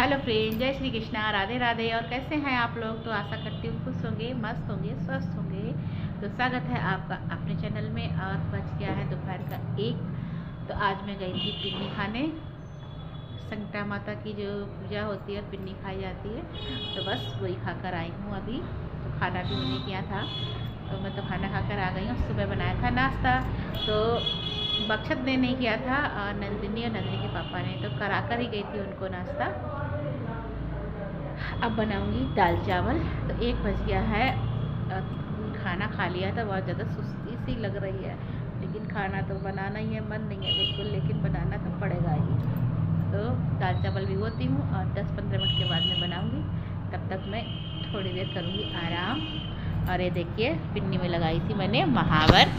Hello friend, जय श्री कृष्णा, राधे राधे। और कैसे हैं आप लोग? तो आशा करती हूँ खुश होंगे, मस्त होंगे, स्वस्थ होंगे। तो स्वागत है आपका अपने चैनल में। और बज गया है दोपहर का 1। तो आज मैं गई थी पिन्नी खाने। संकटा माता की जो पूजा होती है और पिन्नी खाई जाती है, तो बस वही खाकर आई हूँ अभी। तो खाना भी मैंने किया था, तो मैं तो खाना खाकर आ गई हूँ। सुबह बनाया था नाश्ता, तो बक्षत ने नहीं किया था, और नंदिनी और नंदिनी के पापा ने तो कराकर ही गई थी उनको नाश्ता। अब बनाऊंगी दाल चावल। तो 1 बज गया है। खाना खा लिया था, बहुत ज़्यादा सुस्ती सी लग रही है, लेकिन खाना तो बनाना ही है। मन नहीं है बिल्कुल, लेकिन बनाना तो पड़ेगा ही। तो दाल चावल भिगोती हूँ और 10-15 मिनट के बाद में बनाऊंगी। तब तक मैं थोड़ी देर करूँगी आराम। और ये देखिए, पिन्नी में लगाई थी मैंने महावर।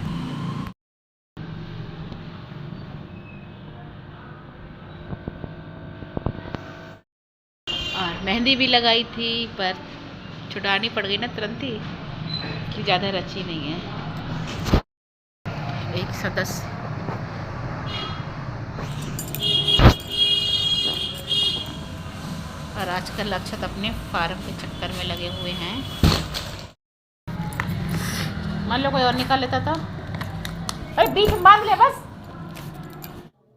और मेहंदी भी लगाई थी, पर छुड़ानी पड़ गई ना तुरंत ही, कि ज़्यादा रची नहीं है। एक सदस्य और आजकल अक्षत अपने फार्म के चक्कर में लगे हुए हैं। मान लो कोई और निकाल लेता था। अरे बीच में बांध ले बस।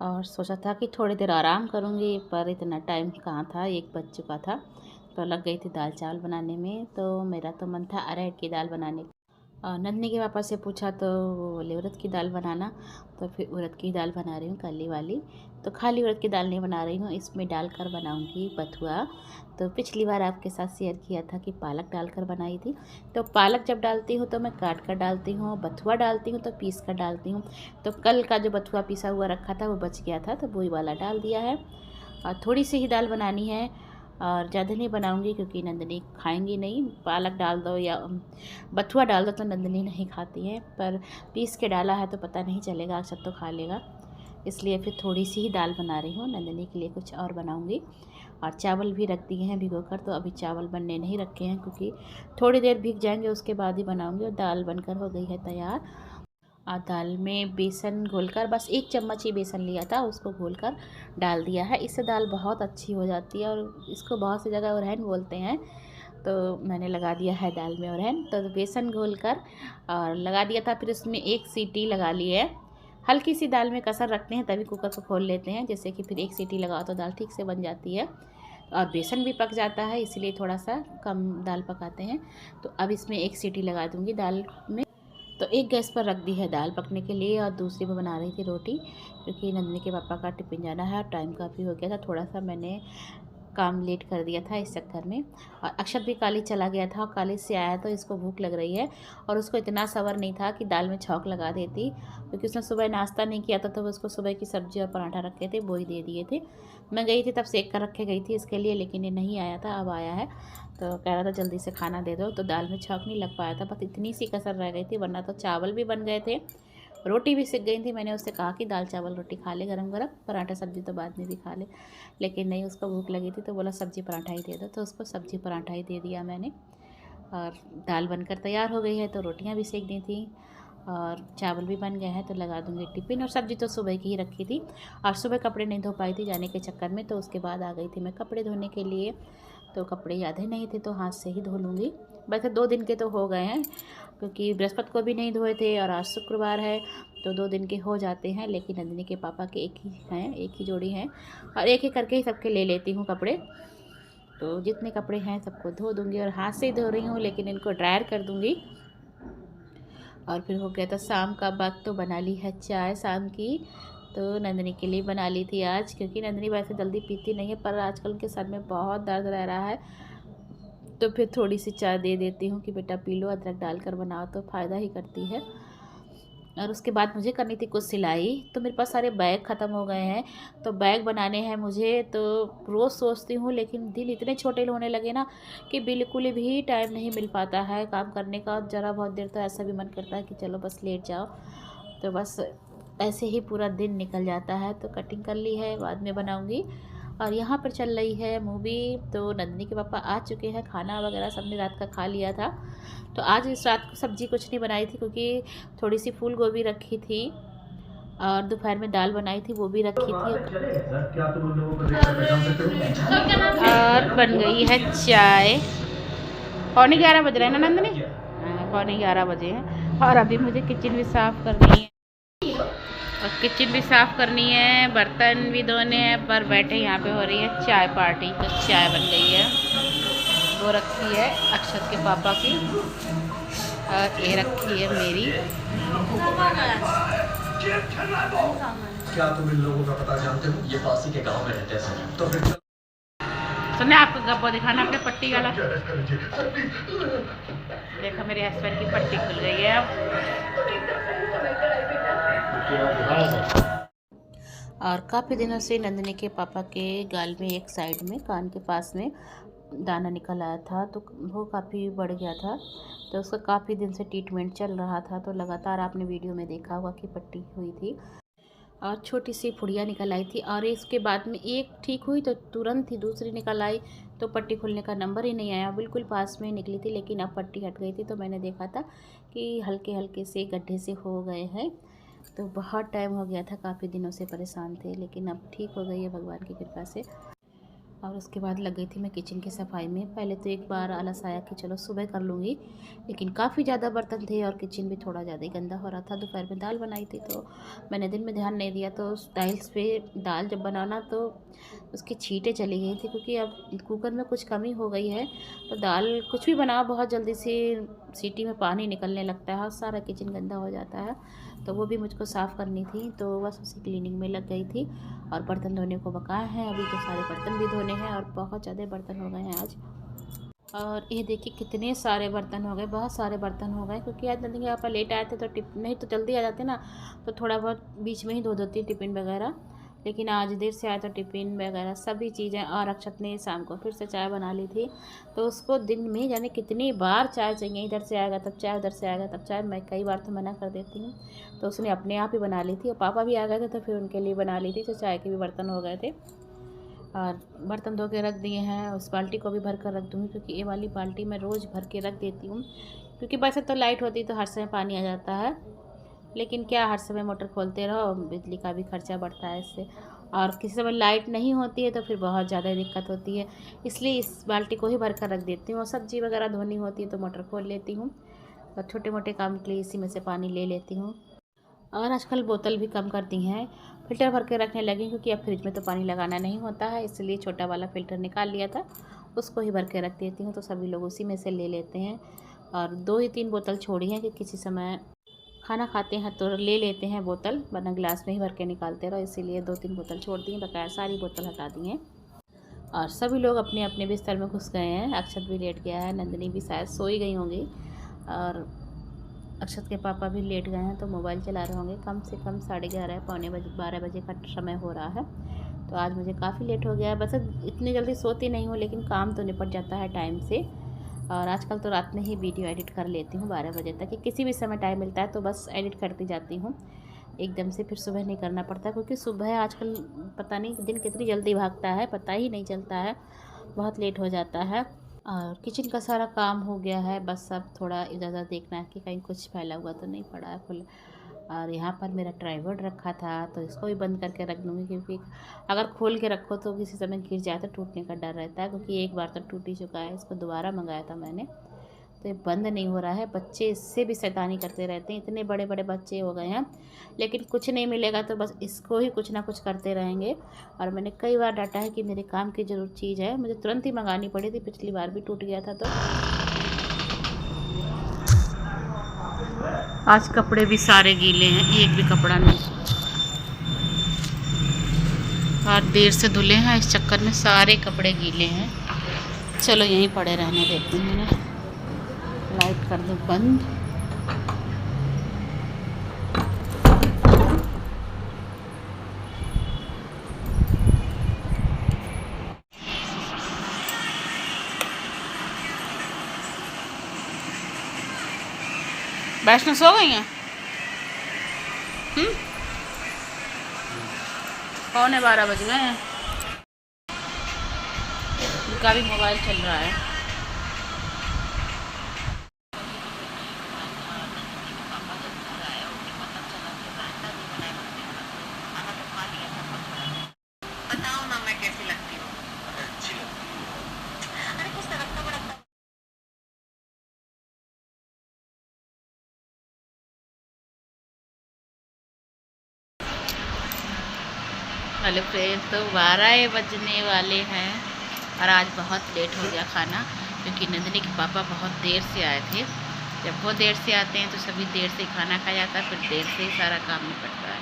और सोचा था कि थोड़ी देर आराम करूंगी, पर इतना टाइम कहाँ था, 1 बज चुका था। तो लग गई थी दाल चावल बनाने में। तो मेरा तो मन था अरहर की दाल बनाने का। नंदनी के पापा से पूछा तो वो बोले उड़द की दाल बनाना। तो फिर उड़द की दाल बना रही हूँ, काली वाली। तो खाली उड़द की दाल नहीं बना रही हूँ, इसमें डालकर बनाऊँगी बथुआ। तो पिछली बार आपके साथ शेयर किया था कि पालक डालकर बनाई थी। तो पालक जब डालती हूँ तो मैं काट कर डालती हूँ, बथुआ डालती हूँ तो पीस कर डालती हूँ। तो कल का जो बथुआ पिसा हुआ रखा था वो बच गया था, तो वही वाला डाल दिया है। और थोड़ी सी ही दाल बनानी है, और ज़्यादा नहीं बनाऊंगी क्योंकि नंदिनी खाएंगी नहीं। पालक डाल दो या बथुआ डाल दो तो नंदिनी नहीं खाती है, पर पीस के डाला है तो पता नहीं चलेगा, अक्सर तो खा लेगा। इसलिए फिर थोड़ी सी ही दाल बना रही हूँ। नंदिनी के लिए कुछ और बनाऊंगी। और चावल भी रख दिए हैं भिगो कर, तो अभी चावल बनने नहीं रखे हैं क्योंकि थोड़ी देर भीग जाएंगे, उसके बाद ही बनाऊंगी। और दाल बनकर हो गई है तैयार। और दाल में बेसन घोलकर, बस 1 चम्मच ही बेसन लिया था, उसको घोलकर डाल दिया है। इससे दाल बहुत अच्छी हो जाती है, और इसको बहुत सी जगह अरहर बोलते हैं। तो मैंने लगा दिया है दाल में अरहर। तो बेसन घोलकर और लगा दिया था। फिर उसमें 1 सीटी लगा ली है। हल्की सी दाल में कसर रखते हैं, तभी कुकर को खोल लेते हैं, जैसे कि फिर 1 सीटी लगाओ तो दाल ठीक से बन जाती है। और बेसन भी पक जाता है, इसलिए थोड़ा सा कम दाल पकाते हैं। तो अब इसमें 1 सीटी लगा दूँगी दाल में। तो एक गैस पर रख दी है दाल पकने के लिए, और दूसरी में बना रही थी रोटी, क्योंकि नंदिनी के पापा का टिफ़िन जाना है और टाइम काफ़ी हो गया था। थोड़ा सा मैंने काम लेट कर दिया था इस चक्कर में। और अक्षत भी कॉलेज चला गया था, और कॉलेज से आया तो इसको भूख लग रही है। और उसको इतना सब्र नहीं था कि दाल में छौंक लगा देती, क्योंकि उसने सुबह नाश्ता नहीं किया था, तो उसको सुबह की सब्ज़ी और पराठा रखे थे, वो ही दे दिए थे। मैं गई थी तब सेक कर रखे गई थी इसके लिए, लेकिन ये नहीं आया था, अब आया है। तो कह रहा था जल्दी से खाना दे दो, तो दाल में छौंक नहीं लग पाया था, बस इतनी सी कसर रह गई थी, वरना तो चावल भी बन गए थे, रोटी भी सिक गई थी। मैंने उससे कहा कि दाल चावल रोटी खा ले गरम गरम, पराठा सब्ज़ी तो बाद में भी खा ले, लेकिन नहीं, उसको भूख लगी थी तो बोला सब्ज़ी पराठा ही दे दो, तो उसको सब्ज़ी पराठा ही दे दिया मैंने। और दाल बनकर तैयार हो गई है, तो रोटियां भी सेक दी थी और चावल भी बन गए हैं, तो लगा दूंगी टिफ़िन। और सब्ज़ी तो सुबह की ही रखी थी, और सुबह कपड़े नहीं धो पाई थी जाने के चक्कर में, तो उसके बाद आ गई थी मैं कपड़े धोने के लिए। तो कपड़े याद ही नहीं थे, तो हाथ से ही धो लूँगी। वैसे 2 दिन के तो हो गए हैं, क्योंकि बृहस्पति को भी नहीं धोए थे और आज शुक्रवार है, तो 2 दिन के हो जाते हैं। लेकिन नंदिनी के पापा के एक ही हैं, एक ही जोड़ी हैं, और एक एक करके ही सबके ले लेती हूँ कपड़े। तो जितने कपड़े हैं सबको धो दूँगी, और हाथ से ही धो रही हूँ, लेकिन इनको ड्रायर कर दूँगी। और फिर हो गया था शाम का वक्त, तो बना ली है चाय शाम की। तो नंदिनी के लिए बना ली थी आज, क्योंकि नंदिनी वैसे जल्दी पीती नहीं है, पर आजकल के सर में बहुत दर्द रह रहा है, तो फिर थोड़ी सी चाय दे देती हूँ कि बेटा पी लो, अदरक डालकर बनाओ तो फ़ायदा ही करती है। और उसके बाद मुझे करनी थी कुछ सिलाई, तो मेरे पास सारे बैग ख़त्म हो गए हैं, तो बैग बनाने हैं मुझे। तो रोज़ सोचती हूँ, लेकिन दिन इतने छोटे होने लगे ना कि बिल्कुल भी टाइम नहीं मिल पाता है काम करने का। ज़रा बहुत देर तो ऐसा भी मन करता है कि चलो बस लेट जाओ, तो बस ऐसे ही पूरा दिन निकल जाता है। तो कटिंग कर ली है, बाद में बनाऊँगी। और यहाँ पर चल रही है मूवी। तो नंदिनी के पापा आ चुके हैं, खाना वगैरह सबने रात का खा लिया था। तो आज इस रात को सब्ज़ी कुछ नहीं बनाई थी, क्योंकि थोड़ी सी फूल गोभी रखी थी, और दोपहर में दाल बनाई थी वो भी रखी थी। बन गई है चाय। 11:15 बज रहे हैं ना नंदनी? हाँ 11:15 बजे हैं। और अभी मुझे किचन भी साफ़ करनी है, और किचन भी साफ़ करनी है, बर्तन भी धोने हैं। पर बैठे यहाँ पे हो रही है चाय पार्टी, तो चाय बन गई है। वो रखी है अक्षत के पापा की, और ये रखी है मेरी। क्या तुम इन लोगों का पता जानते हो? ये पास ही के गांव में रहते हैं। तो फिर सुनने आपको गप्पो दिखाना अपने पट्टी वाला। देखो मेरे हस्बैंड की पट्टी खुल गई है अब। और काफ़ी दिनों से नंदिनी के पापा के गाल में एक साइड में कान के पास में दाना निकल आया था, तो वो काफ़ी बढ़ गया था। तो उसका काफ़ी दिन से ट्रीटमेंट चल रहा था। तो लगातार आपने वीडियो में देखा होगा कि पट्टी हुई थी और छोटी सी फुड़िया निकल आई थी। और इसके बाद में एक ठीक हुई तो तुरंत ही दूसरी निकल आई, तो पट्टी खुलने का नंबर ही नहीं आया। बिल्कुल पास में निकली थी, लेकिन अब पट्टी हट गई थी। तो मैंने देखा था कि हल्के हल्के से गड्ढे से हो गए हैं। तो बहुत टाइम हो गया था, काफ़ी दिनों से परेशान थे, लेकिन अब ठीक हो गई है भगवान की कृपा से। और उसके बाद लग गई थी मैं किचन की सफाई में। पहले तो एक बार आलस आया कि चलो सुबह कर लूँगी, लेकिन काफ़ी ज़्यादा बर्तन थे और किचन भी थोड़ा ज़्यादा ही गंदा हो रहा था। दोपहर में दाल बनाई थी, तो मैंने दिन में ध्यान नहीं दिया। तो उस टाइल्स पे दाल जब बनाना तो उसकी छींटें चली गई थी, क्योंकि अब कुकर में कुछ कमी हो गई है। तो दाल कुछ भी बनाओ बहुत जल्दी से सीटी में पानी निकलने लगता है और सारा किचन गंदा हो जाता है। तो वो भी मुझको साफ़ करनी थी, तो बस उसी क्लीनिंग में लग गई थी। और बर्तन धोने को बकाया है अभी, तो सारे बर्तन भी धोने हैं और बहुत ज़्यादा बर्तन हो गए हैं आज। और ये देखिए कितने सारे बर्तन हो गए, बहुत सारे बर्तन हो गए, क्योंकि आज नंदी आप लेट आए थे तो नहीं तो जल्दी आ जाते ना, तो थोड़ा बहुत बीच में ही धो देती टिफ़िन वगैरह। लेकिन आज देर से आया तो टिफ़िन वगैरह सभी चीज़ें। और अक्षत ने शाम को फिर से चाय बना ली थी, तो उसको दिन में जाने कितनी बार चाय चाहिए। इधर से आएगा तब चाय, उधर से आएगा तब चाय। मैं कई बार तो मना कर देती हूँ, तो उसने अपने आप ही बना ली थी। और पापा भी आ गए थे तो फिर उनके लिए बना ली थी, तो चाय के भी बर्तन हो गए थे। और बर्तन धो के रख दिए हैं। उस बाल्टी को भी भर कर रख दूँगी, क्योंकि ये वाली बाल्टी मैं रोज़ भर के रख देती हूँ। क्योंकि वैसे तो लाइट होती तो हर समय पानी आ जाता है, लेकिन क्या हर समय मोटर खोलते रहो, बिजली का भी खर्चा बढ़ता है इससे। और किसी समय लाइट नहीं होती है तो फिर बहुत ज़्यादा दिक्कत होती है, इसलिए इस बाल्टी को ही भर कर रख देती हूँ। और सब्ज़ी वगैरह धोनी होती है तो मोटर खोल लेती हूँ, और छोटे मोटे काम के लिए इसी में से पानी ले लेती हूँ। और आजकल बोतल भी कम कर दी हैं, फ़िल्टर भर के रखने लगी, क्योंकि अब फ्रिज में तो पानी लगाना नहीं होता है, इसलिए छोटा वाला फ़िल्टर निकाल लिया था, उसको ही भर के रख देती हूँ। तो सभी लोग उसी में से ले लेते हैं। और 2 ही 3 बोतल छोड़ी हैं कि किसी समय खाना खाते हैं तो ले लेते हैं बोतल, वरना गिलास में ही भर के निकालते रहो, इसीलिए 2-3 बोतल छोड़ दी हैं, बकाया सारी बोतल हटा दी हैं। और सभी लोग अपने अपने बिस्तर में घुस गए हैं। अक्षत भी लेट गया है, नंदिनी भी शायद सोई गई होंगी, और अक्षत के पापा भी लेट गए हैं, तो मोबाइल चला रहे होंगे। कम से कम 11:30 पौने 12 बजे का समय हो रहा है। तो आज मुझे काफ़ी लेट हो गया है। वैसे इतनी जल्दी सोती नहीं हूँ, लेकिन काम तो निपट जाता है टाइम से। और आजकल तो रात में ही वीडियो एडिट कर लेती हूँ 12 बजे तक, कि किसी भी समय टाइम मिलता है तो बस एडिट करती जाती हूँ। एकदम से फिर सुबह नहीं करना पड़ता, क्योंकि सुबह आजकल पता नहीं दिन कितनी जल्दी भागता है, पता ही नहीं चलता है, बहुत लेट हो जाता है। और किचन का सारा काम हो गया है, बस अब थोड़ा इधर उधर देखना है कि कहीं कुछ फैला हुआ तो नहीं पड़ा है फुल। और यहाँ पर मेरा ट्राइपॉड रखा था, तो इसको भी बंद करके रख दूँगी, क्योंकि अगर खोल के रखो तो किसी समय गिर जाए तो टूटने का डर रहता है, क्योंकि एक बार तो टूट ही चुका है। इसको दोबारा मंगाया था मैंने, तो ये बंद नहीं हो रहा है। बच्चे इससे भी शैतानी करते रहते हैं, इतने बड़े बड़े बच्चे हो गए हैं, लेकिन कुछ नहीं मिलेगा तो बस इसको ही कुछ ना कुछ करते रहेंगे। और मैंने कई बार डांटा है कि मेरे काम की ज़रूर चीज़ है, मुझे तुरंत ही मंगानी पड़ी थी, पिछली बार भी टूट गया था। तो आज कपड़े भी सारे गीले हैं, एक भी कपड़ा नहीं, और देर से धुले हैं, इस चक्कर में सारे कपड़े गीले हैं। चलो यहीं पड़े रहने देते हैं। लाइट कर दो बंद। वैष्णो सो गई हैं? 11:15 बज गए हैं, उनका भी मोबाइल चल रहा है। बताओ ना मैं कैसी लगती हूँ? अच्छी लगती हूँ। हेलो फ्रेंड्स, तो 12 बजने वाले हैं और आज बहुत लेट हो गया खाना, क्योंकि नंदिनी के पापा बहुत देर से आए थे। जब वो देर से आते हैं तो सभी देर से खाना खाया जाता है, फिर देर से ही सारा काम निपटता है।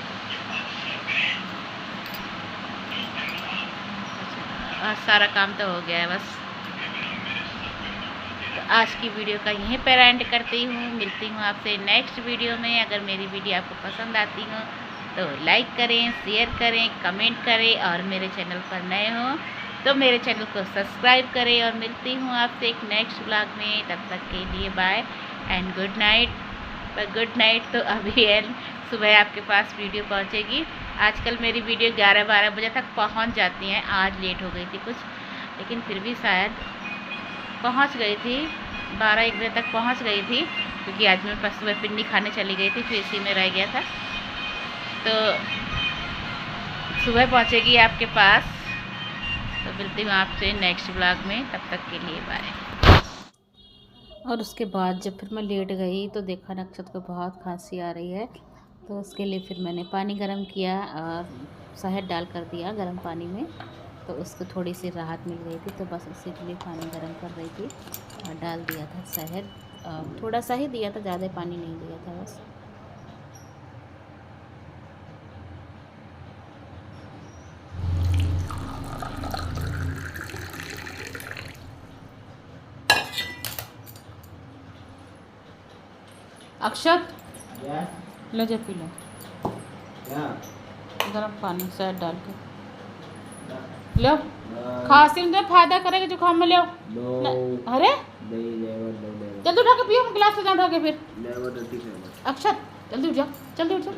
आज सारा काम तो हो गया है बस। तो आज की वीडियो का यहीं पर एंड करती हूँ। मिलती हूँ आपसे नेक्स्ट वीडियो में। अगर मेरी वीडियो आपको पसंद आती हो तो लाइक करें, शेयर करें, कमेंट करें, और मेरे चैनल पर नए हो तो मेरे चैनल को सब्सक्राइब करें। और मिलती हूँ आपसे एक नेक्स्ट व्लॉग में। तब तक के लिए बाय एंड गुड नाइट। पर गुड नाइट तो अभी एंड सुबह आपके पास वीडियो पहुँचेगी। आजकल मेरी वीडियो 11-12 बजे तक पहुँच जाती हैं। आज लेट हो गई थी कुछ, लेकिन फिर भी शायद पहुँच गई थी, 12-1 बजे तक पहुँच गई थी, क्योंकि आज मैं सुबह पिन्नी खाने चली गई थी, फिर इसी में रह गया था। तो सुबह पहुँचेगी आपके पास। तो मिलती हूँ आपसे नेक्स्ट व्लॉग में। तब तक के लिए बाय। और उसके बाद जब फिर मैं लेट गई तो देखा नक्षत्र को बहुत खांसी आ रही है, तो उसके लिए फिर मैंने पानी गर्म किया और शहद डाल कर दिया गर्म पानी में, तो उसको थोड़ी सी राहत मिल गई थी। तो बस उसी के लिए पानी गर्म कर रही थी और डाल दिया था शहद। थोड़ा सा ही दिया था, ज़्यादा पानी नहीं दिया था बस। अक्षत लो, जब पी लो गर्म पानी शहद डाल के लो। खांसी में फायदा करेगा जुकाम में। लो अरे जल्दी उठा के पियो, गिलास से उठा के। फिर अक्षत जल्दी उठ जा, जल्दी उठ जा।